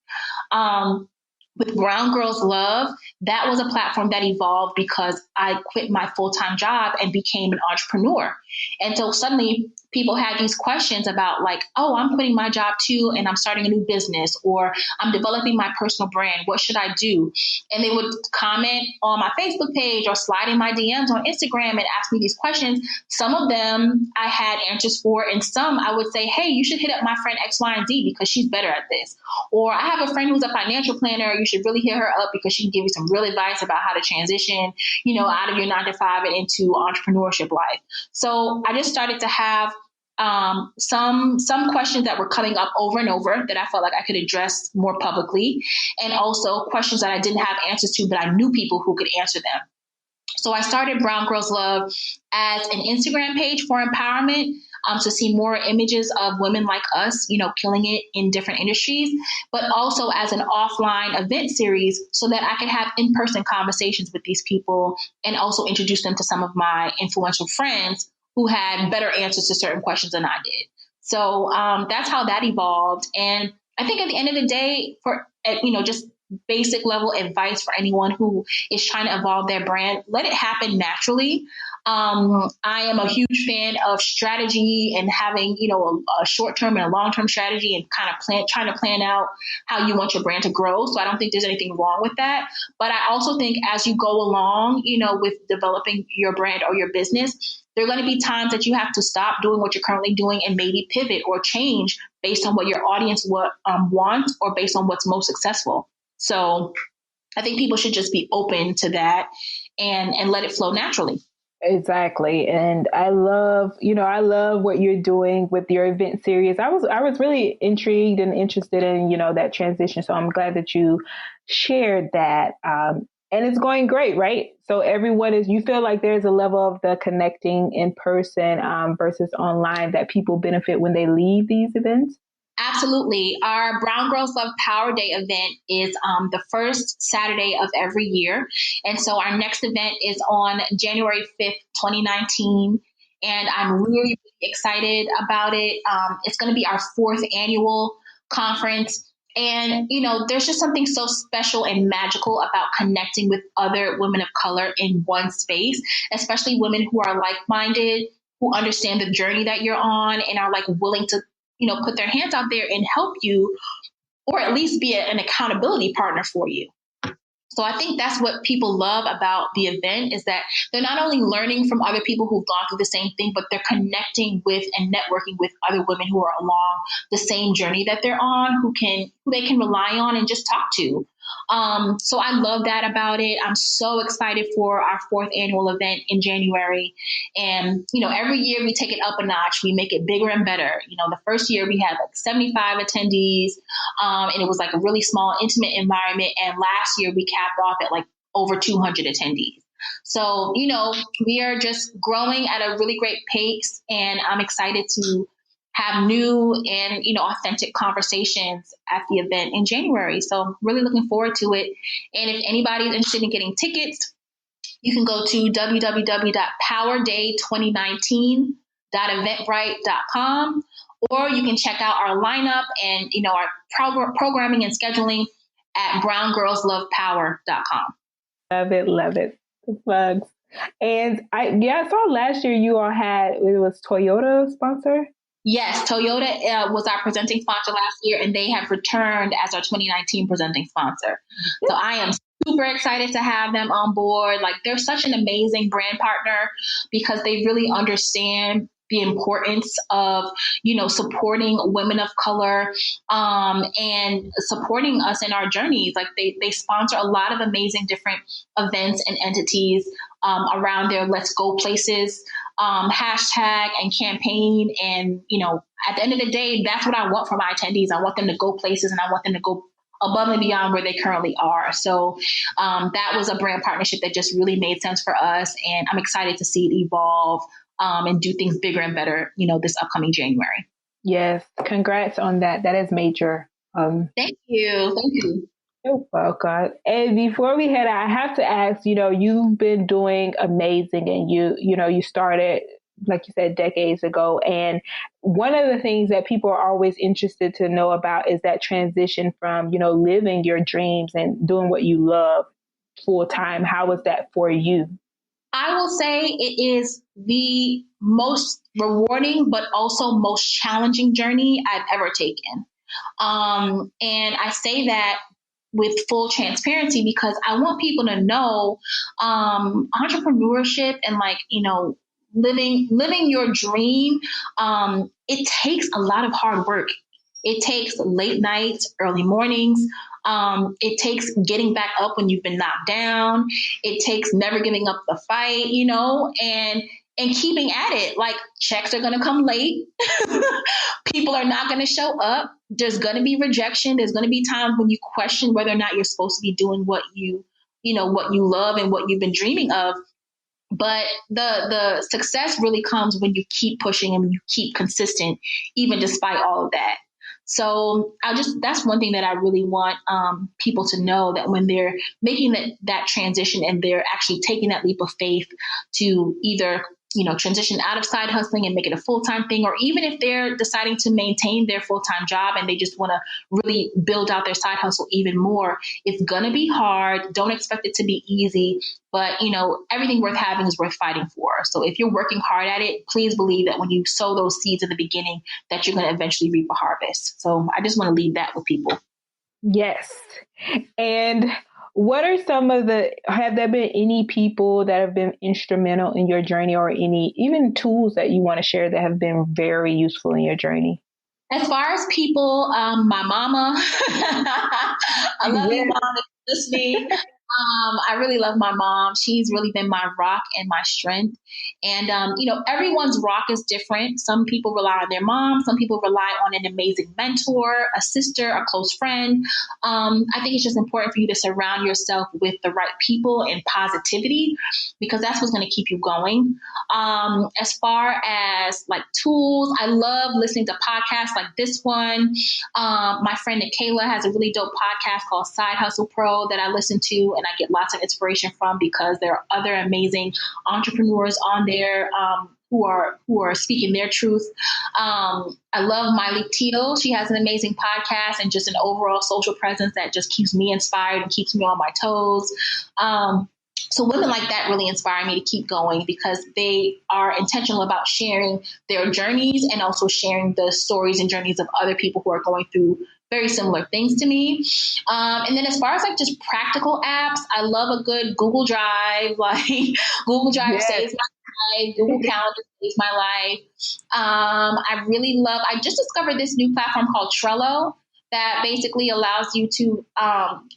With Brown Girls Love, that was a platform that evolved because I quit my full-time job and became an entrepreneur. And so suddenly people had these questions about like, oh, I'm quitting my job too, and I'm starting a new business, or I'm developing my personal brand. What should I do? And they would comment on my Facebook page or slide in my DMs on Instagram and ask me these questions. Some of them I had answers for, and some I would say, hey, you should hit up my friend X, Y, and Z because she's better at this. Or I have a friend who's a financial planner. You should really hit her up because she can give you some real advice about how to transition, out of your 9-to-5 and into entrepreneurship life. So I just started to have some questions that were coming up over and over that I felt like I could address more publicly, and also questions that I didn't have answers to, but I knew people who could answer them. So I started Brown Girls Love as an Instagram page for empowerment, to see more images of women like us, killing it in different industries, but also as an offline event series so that I could have in-person conversations with these people and also introduce them to some of my influential friends who had better answers to certain questions than I did. So that's how that evolved. And I think at the end of the day, for, just basic level advice for anyone who is trying to evolve their brand, let it happen naturally. I am a huge fan of strategy and having, a short-term and a long-term strategy and kind of trying to plan out how you want your brand to grow. So I don't think there's anything wrong with that. But I also think as you go along, with developing your brand or your business, there are going to be times that you have to stop doing what you're currently doing and maybe pivot or change based on what your audience wants or based on what's most successful. So I think people should just be open to that and let it flow naturally. Exactly. And I love what you're doing with your event series. I was really intrigued and interested in, that transition. So I'm glad that you shared that. And it's going great, right? So you feel like there's a level of the connecting in person versus online that people benefit when they leave these events? Absolutely. Our Brown Girls Love Power Day event is the first Saturday of every year. And so our next event is on January 5th, 2019. And I'm really, really excited about it. It's going to be our 4th annual conference. And, there's just something so special and magical about connecting with other women of color in one space, especially women who are like-minded, who understand the journey that you're on and are like willing to, put their hands out there and help you, or at least be an accountability partner for you. So I think that's what people love about the event is that they're not only learning from other people who've gone through the same thing, but they're connecting with and networking with other women who are along the same journey that they're on, who they can rely on and just talk to. So I love that about it. I'm so excited for our 4th annual event in January. And, every year we take it up a notch. We make it bigger and better. The first year we had like 75 attendees, and it was like a really small, intimate environment. And last year we capped off at like over 200 attendees. So, we are just growing at a really great pace, and I'm excited to have new and, authentic conversations at the event in January. So really looking forward to it. And if anybody's interested in getting tickets, you can go to www.powerday2019.eventbrite.com, or you can check out our lineup and, our programming and scheduling at browngirlslovepower.com. Love it. Love it. The plugs. And I saw last year you all had, it was Toyota sponsor. Yes, Toyota was our presenting sponsor last year, and they have returned as our 2019 presenting sponsor. So I am super excited to have them on board. Like, they're such an amazing brand partner because they really understand the importance of, supporting women of color, and supporting us in our journeys. Like, they sponsor a lot of amazing different events and entities around their Let's Go Places hashtag and campaign. And, at the end of the day, that's what I want for my attendees. I want them to go places, and I want them to go above and beyond where they currently are. So that was a brand partnership that just really made sense for us. And I'm excited to see it evolve and do things bigger and better, this upcoming January. Yes. Congrats on that. That is major. Thank you. Thank you. You're welcome. And before we head out, I have to ask, you've been doing amazing, and you started, like you said, decades ago. And one of the things that people are always interested to know about is that transition from, living your dreams and doing what you love full time. How was that for you? I will say it is the most rewarding, but also most challenging journey I've ever taken. And I say that with full transparency because I want people to know entrepreneurship and living your dream. It takes a lot of hard work. It takes late nights, early mornings. It takes getting back up when you've been knocked down. It takes never giving up the fight, and keeping at it. Like, checks are going to come late. People are not going to show up. There's going to be rejection. There's going to be times when you question whether or not you're supposed to be doing what you love and what you've been dreaming of. But the success really comes when you keep pushing and you keep consistent, even despite all of that. So that's one thing that I really want people to know, that when they're making that transition and they're actually taking that leap of faith to either, transition out of side hustling and make it a full-time thing, or even if they're deciding to maintain their full-time job and they just want to really build out their side hustle even more, it's going to be hard. Don't expect it to be easy, but everything worth having is worth fighting for. So if you're working hard at it, please believe that when you sow those seeds in the beginning, that you're going to eventually reap a harvest. So I just want to leave that with people. Yes. And what are have there been any people that have been instrumental in your journey, or any even tools that you want to share that have been very useful in your journey? As far as people, my mama, I love you, Mom, if you're listening. I really love my mom. She's really been my rock and my strength. And, everyone's rock is different. Some people rely on their mom. Some people rely on an amazing mentor, a sister, a close friend. I think it's just important for you to surround yourself with the right people and positivity, because that's what's going to keep you going. As far as tools, I love listening to podcasts like this one. My friend Nikayla has a really dope podcast called Side Hustle Pro that I listen to, and I get lots of inspiration from, because there are other amazing entrepreneurs on there who are speaking their truth. I love Miley Teal. She has an amazing podcast and just an overall social presence that just keeps me inspired and keeps me on my toes. So women like that really inspire me to keep going, because they are intentional about sharing their journeys and also sharing the stories and journeys of other people who are going through very similar things to me. And then as far as just practical apps, I love a good Google Drive. Google Drive saves my life. Google Calendar saves my life. I just discovered this new platform called Trello. that basically allows you to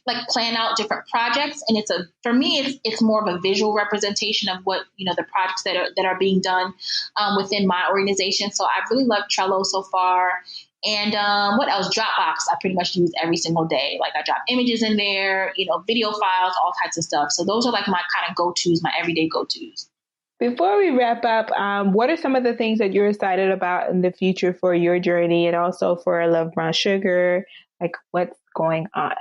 like plan out different projects. And for me, it's more of a visual representation of what, the projects that are being done within my organization. So I've really loved Trello so far. And what else? Dropbox, I pretty much use every single day. Like I drop images in there, video files, all types of stuff. So those are like my kind of go-tos, my everyday go-tos. Before we wrap up, what are some of the things that you're excited about in the future for your journey and also for LoveBrownSugar? Like what's going on?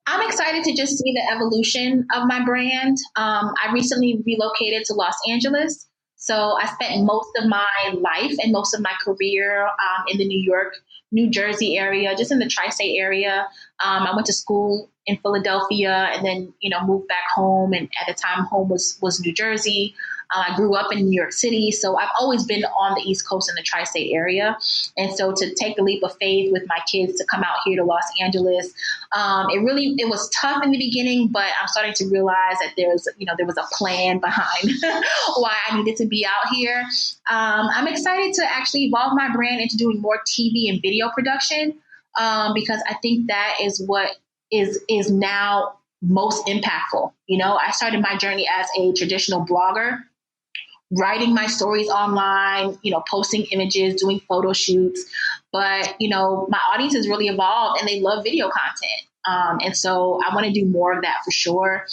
I'm excited to just see the evolution of my brand. I recently relocated to Los Angeles. So I spent most of my life and most of my career in the New York, New Jersey area, just in the tri-state area. I went to school in Philadelphia and then, moved back home. And at the time, home was New Jersey. I grew up in New York City, so I've always been on the East Coast in the tri-state area. And so to take the leap of faith with my kids to come out here to Los Angeles, it was tough in the beginning, but I'm starting to realize that there was a plan behind why I needed to be out here. I'm excited to actually evolve my brand into doing more TV and video production because I think that is what is now most impactful. I started my journey as a traditional blogger, writing my stories online, posting images, doing photo shoots. But, my audience has really evolved and they love video content. And so I want to do more of that for sure.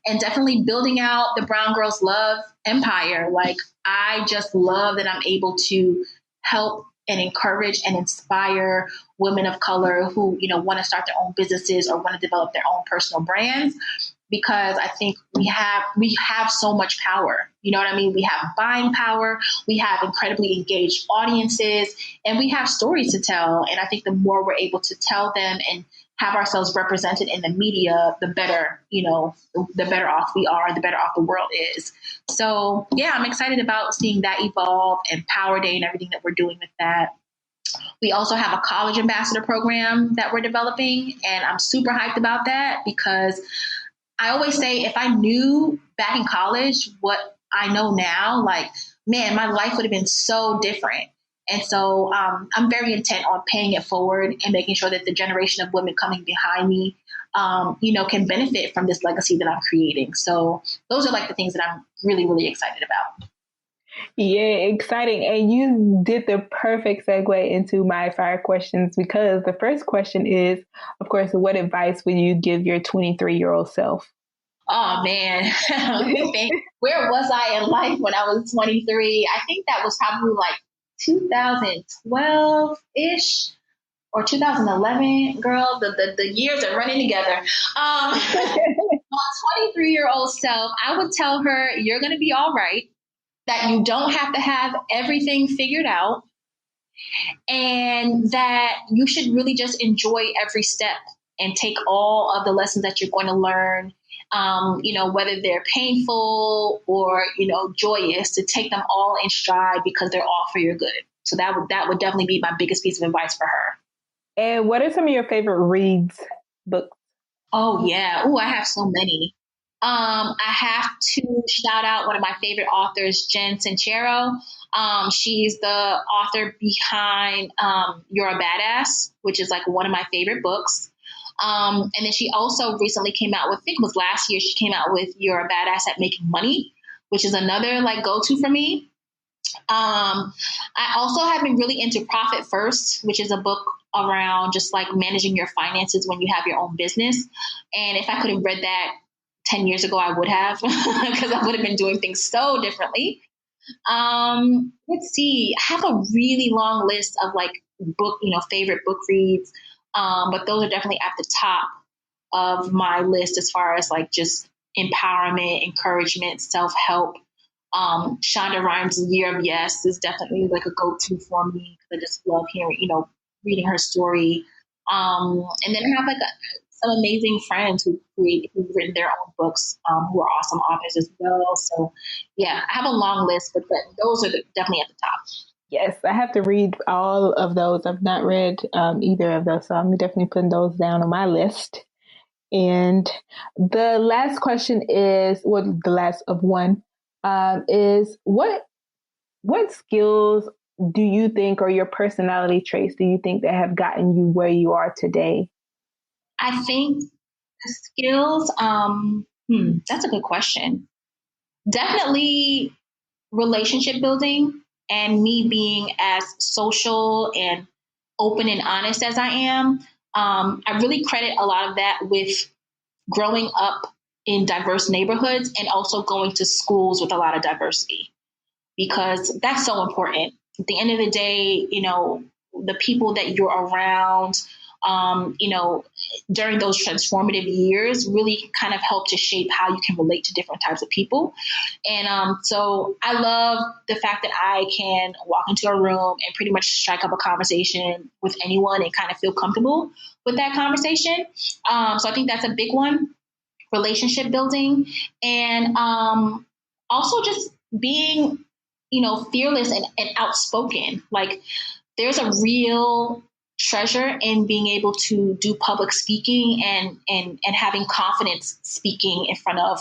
And definitely building out the Brown Girls Love empire. Like, I just love that I'm able to help and encourage and inspire women of color who, want to start their own businesses or want to develop their own personal brands. Because I think we have so much power. You know what I mean? We have buying power. We have incredibly engaged audiences, and we have stories to tell. And I think the more we're able to tell them and have ourselves represented in the media, the better, the better off we are, the better off the world is. So yeah, I'm excited about seeing that evolve and Power Day and everything that we're doing with that. We also have a college ambassador program that we're developing, and I'm super hyped about that because I always say if I knew back in college what I know now, like, man, my life would have been so different. And so I'm very intent on paying it forward and making sure that the generation of women coming behind me, can benefit from this legacy that I'm creating. So those are like the things that I'm really, really excited about. Yeah, exciting. And you did the perfect segue into my fire questions because the first question is, of course, what advice would you give your 23-year-old self? Oh, man. Where was I in life when I was 23? I think that was probably like 2012-ish or 2011. Girl, the years are running together. My 23-year-old self, I would tell her, you're going to be all right. That you don't have to have everything figured out, and that you should really just enjoy every step and take all of the lessons that you're going to learn, whether they're painful or, joyous, to take them all in stride because they're all for your good. So that would definitely be my biggest piece of advice for her. And what are some of your favorite reads, books? Oh, yeah. Oh, I have so many. I have to shout out one of my favorite authors, Jen Sincero. She's the author behind You're a Badass, which is like one of my favorite books. And then she also recently came out with, I think it was last year, she came out with You're a Badass at Making Money, which is another like go-to for me. I also have been really into Profit First, which is a book around just like managing your finances when you have your own business. And if I could have read that 10 years ago, I would have, because I would have been doing things so differently. Let's see. I have a really long list of like favorite book reads. But those are definitely at the top of my list as far as like just empowerment, encouragement, self-help. Shonda Rhimes' Year of Yes is definitely like a go-to for me because I just love hearing, reading her story. And then I have like some amazing friends who've written their own books, who are awesome authors as well. So yeah, I have a long list, but those are definitely at the top. Yes, I have to read all of those. I've not read either of those, so I'm definitely putting those down on my list. And the last question is, the last of one, is what skills do you think, or your personality traits, do you think that have gotten you where you are today? I think the skills, that's a good question. Definitely relationship building, and me being as social and open and honest as I am. I really credit a lot of that with growing up in diverse neighborhoods and also going to schools with a lot of diversity, because that's so important. At the end of the day, the people that you're around, during those transformative years really kind of help to shape how you can relate to different types of people. And so I love the fact that I can walk into a room and pretty much strike up a conversation with anyone and kind of feel comfortable with that conversation. So I think that's a big one, relationship building. And also just being, fearless and outspoken. Like, there's a real treasure in being able to do public speaking and having confidence speaking in front of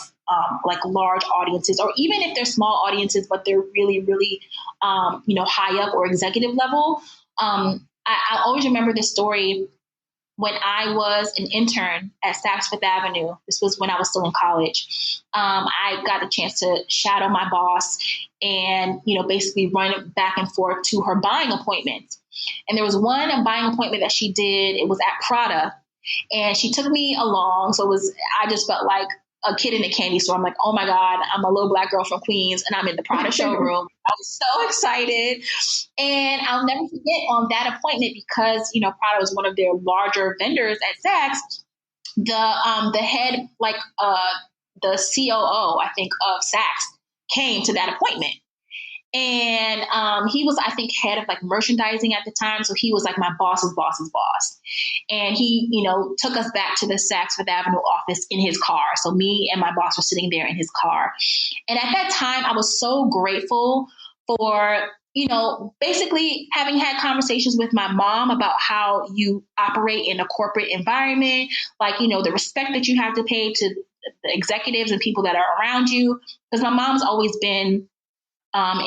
like large audiences, or even if they're small audiences, but they're really, really, high up or executive level. I always remember this story when I was an intern at Saks Fifth Avenue. This was when I was still in college. I got the chance to shadow my boss and, basically run back and forth to her buying appointments. And there was one buying appointment that she did. It was at Prada, and she took me along. So I just felt like a kid in a candy store. I'm like, oh my God, I'm a little Black girl from Queens and I'm in the Prada showroom. I was so excited. And I'll never forget on that appointment, because, Prada was one of their larger vendors at Saks. The head, the COO, I think, of Saks came to that appointment. And he was, I think, head of merchandising at the time. So he was like my boss's boss's boss. And he, took us back to the Saks Fifth Avenue office in his car. So me and my boss were sitting there in his car. And at that time, I was so grateful for, basically having had conversations with my mom about how you operate in a corporate environment, the respect that you have to pay to the executives and people that are around you. Because my mom's always been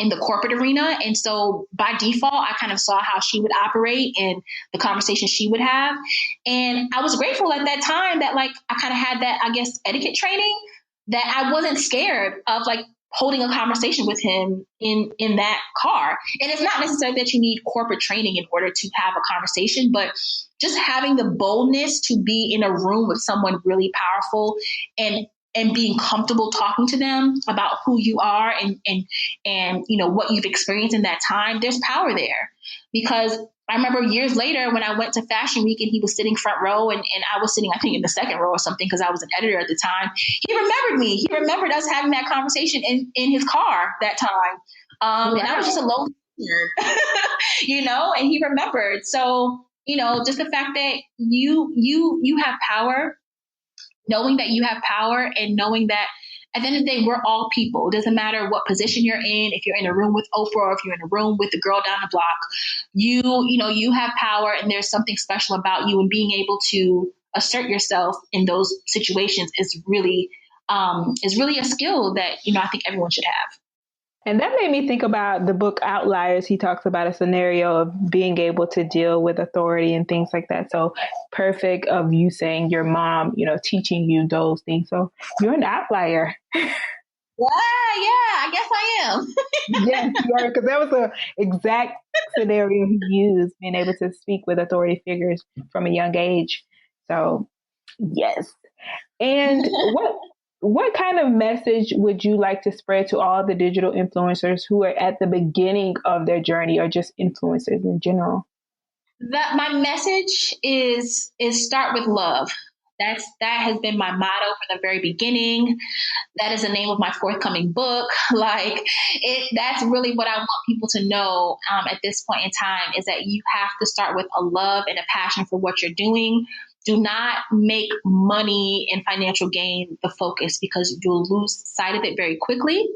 in the corporate arena. And so by default, I kind of saw how she would operate and the conversations she would have. And I was grateful at that time that I kind of had that, I guess, etiquette training, that I wasn't scared of holding a conversation with him in that car. And it's not necessarily that you need corporate training in order to have a conversation, but just having the boldness to be in a room with someone really powerful and being comfortable talking to them about who you are and what you've experienced in that time. There's power there, because I remember years later when I went to Fashion Week and he was sitting front row and I was sitting, I think, in the second row or something, because I was an editor at the time. He remembered me. He remembered us having that conversation in his car that time. Wow. And I was just a lone and he remembered. So, just the fact that you have power, knowing that you have power, and knowing that at the end of the day, we're all people. It doesn't matter what position you're in. If you're in a room with Oprah, or if you're in a room with the girl down the block, you have power, and there's something special about you, and being able to assert yourself in those situations is really a skill that, I think everyone should have. And that made me think about the book Outliers. He talks about a scenario of being able to deal with authority and things like that. So perfect of you saying your mom, teaching you those things. So you're an outlier. Yeah, I guess I am. Yes, you are, because that was the exact scenario he used, being able to speak with authority figures from a young age. So yes. And what kind of message would you like to spread to all the digital influencers who are at the beginning of their journey, or just influencers in general? My message is start with love. That has been my motto from the very beginning. That is the name of my forthcoming book. That's really what I want people to know at this point in time, is that you have to start with a love and a passion for what you're doing. Do not make money and financial gain the focus, because you'll lose sight of it very quickly.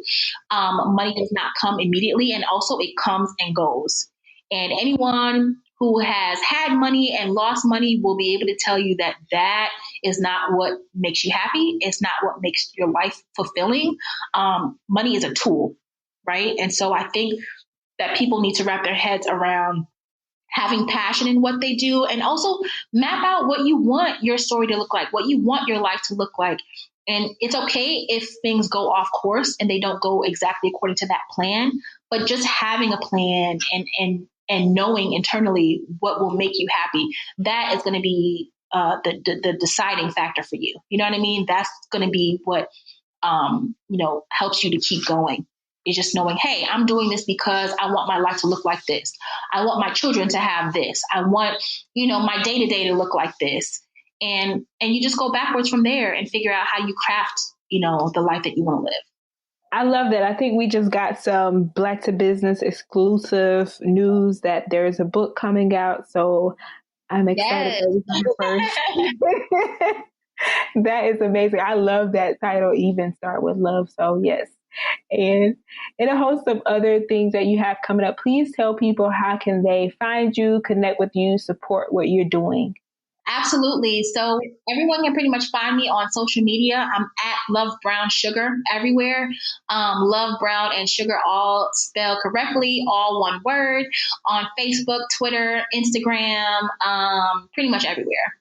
Money does not come immediately, and also it comes and goes. And anyone who has had money and lost money will be able to tell you that that is not what makes you happy. It's not what makes your life fulfilling. Money is a tool, right? And so I think that people need to wrap their heads around having passion in what they do, and also map out what you want your story to look like, what you want your life to look like. And it's okay if things go off course and they don't go exactly according to that plan, but just having a plan and knowing internally what will make you happy, that is going to be the deciding factor for you. You know what I mean? That's going to be what, helps you to keep going. Is just knowing, hey, I'm doing this because I want my life to look like this. I want my children to have this. I want, my day-to-day to look like this. And you just go backwards from there and figure out how you craft, the life that you want to live. I love that. I think we just got some Black to Business exclusive news that there's a book coming out. So I'm excited that we're first. That is amazing. I love that title, Even Start With Love. So yes. And a host of other things that you have coming up. Please tell people, how can they find you, connect with you, support what you're doing? Absolutely. So everyone can pretty much find me on social media. I'm at LoveBrownSugar everywhere. Love, Brown, and Sugar all spelled correctly, all one word, on Facebook, Twitter, Instagram, pretty much everywhere.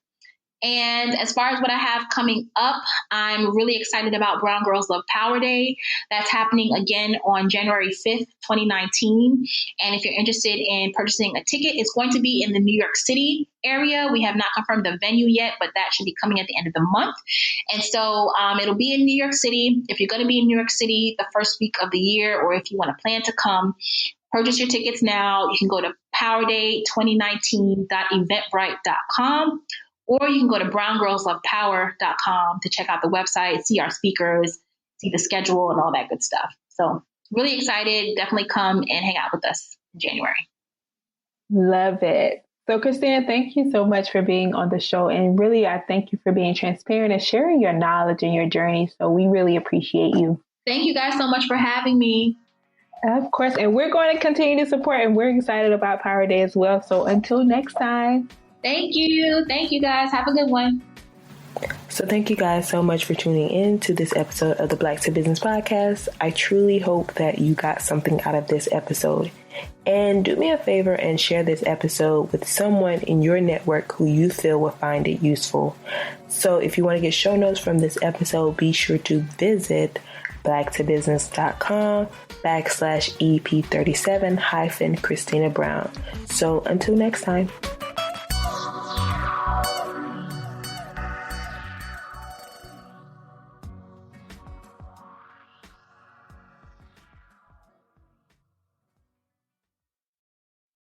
And as far as what I have coming up, I'm really excited about Brown Girls Love Power Day. That's happening again on January 5th, 2019. And if you're interested in purchasing a ticket, it's going to be in the New York City area. We have not confirmed the venue yet, but that should be coming at the end of the month. And so it'll be in New York City. If you're going to be in New York City the first week of the year, or if you want to plan to come, purchase your tickets now. You can go to powerday2019.eventbrite.com. Or you can go to browngirlslovepower.com to check out the website, see our speakers, see the schedule and all that good stuff. So really excited. Definitely come and hang out with us in January. Love it. So Christina, thank you so much for being on the show. And really, I thank you for being transparent and sharing your knowledge and your journey. So we really appreciate you. Thank you guys so much for having me. Of course. And we're going to continue to support, and we're excited about Power Day as well. So until next time. Thank you. Thank you, guys. Have a good one. So thank you guys so much for tuning in to this episode of the Black to Business podcast. I truly hope that you got something out of this episode. And do me a favor and share this episode with someone in your network who you feel will find it useful. So if you want to get show notes from this episode, be sure to visit blacktobusiness.com/EP37-Christina Brown. So until next time.